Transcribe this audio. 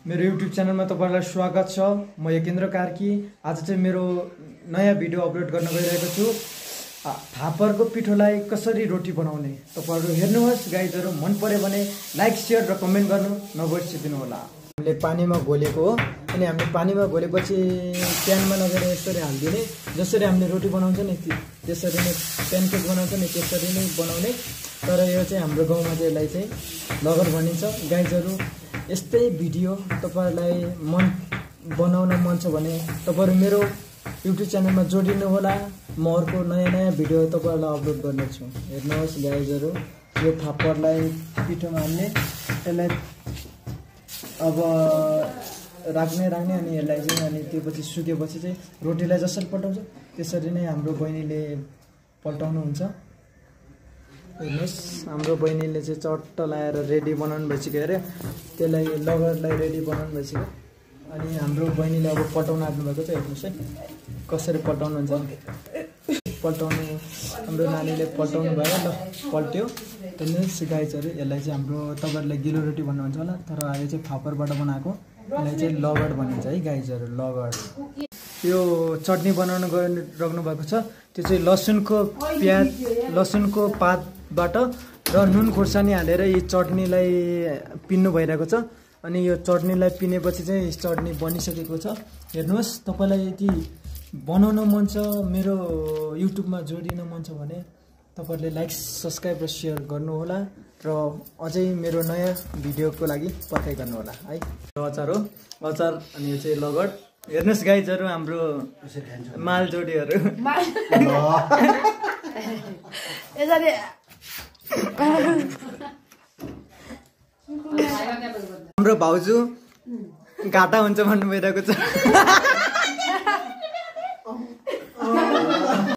मेरो YouTube च्यानलमा तपाईहरुलाई स्वागत छ। म यकेन्द्र कार्की। आज चाहिँ मेरो नयाँ भिडियो अपलोड गर्न गइरहेको छु। फापरको पिठोलाई कसरी रोटी बनाउने तपाईहरु हेर्नुहोस् गाइजहरु। मन पर्यो भने लाइक शेयर र कमेन्ट गर्नु नबिर्सिदिनु होला। हामीले पानीमा घोलेको हो अनि हामीले पानीमा घोलेपछि प्यानमा लगेर यसरी हाल्दिने। जसरी हामीले रोटी बनाउँछ नि त्यसरी नै प्यानकेक बनाउँछ नि त्यसरी नै बनाउने। तर यो चाहिँ हाम्रो गाउँमा चाहिँ यसलाई चाहिँ लगड भनिन्छ। गाइजहरु यस्तै भिडियो तपाईहरुलाई बनाउन मन छ भने तपाईहरु मेरो YouTube च्यानलमा जोडिनु होला। म अर्को नयाँ भिडियो तपाईहरुलाई अपलोड गर्ने छु। हेर्नुहोस् गाइजहरु, यो फापरलाई पिठोमा हाल्ने, यसलाई अब राख्ने अनि यसलाई चाहिँ अनि त्यसपछि सुकेपछि चाहिँ रोटीलाई जसरी पल्टाउँछ त्यसरी नै हाम्रो बहिनीले पल्टाउनु हुन्छ। हेर्नुहोस् हाम्रो बहिनीले चाहिँ चट्ट लाएर रेडी बनाउनु भइसक्यो अरे। त्यसलाई लगरलाई रेडी बनाउनु भइसक्यो। अनि हाम्रो बहिनीले अब पल्टाउन आँट्नु भएको छ। हेर्नुहोस् है कसरी पल्टाउनु हुन्छ। पल्टाउनु हाम्रो नानीले पल्टाउनु भयो। ल पल्ट्यो। हेर्नुहोस् गाइजहरु, यसलाई चाहिँ हाम्रो तपाईहरुले गिलो रोटी भन्नुहुन्छ होला, तर यो चाहिँ फापरबाट बनाएको। यसलाई चाहिँ लगड भनिन्छ है गाइजहरु, लगड। यो चटनी बनाउन राख्नु भएको छ। त्यो चाहिँ लसुनको पातबाट र नुन खुर्सानी हालेर यो चटनीलाई पिन्नु भइरहेको छ। अनि यो चटनीलाई पिनेपछि चाहिँ चटनी बनिसकेको छ। हेर्नुहोस्, तपाईलाई यदि बनाउन मन छ, मेरो युट्युबमा जोडिन मन छ भने तपाईहरुले लाइक सब्स्क्राइब र शेयर गर्नु होला र अझै मेरो नयाँ भिडियोको लागि पर्खाइ गर्नु होला है। अचार हो, अचार अनि यो चाहिँ लगड। हेर्नुहोस् गाइजहरु हाम्रो माल जोडीहरु। हाम्रो भाउजू घाटा हुन्छ भन्नु भइरहेको छ।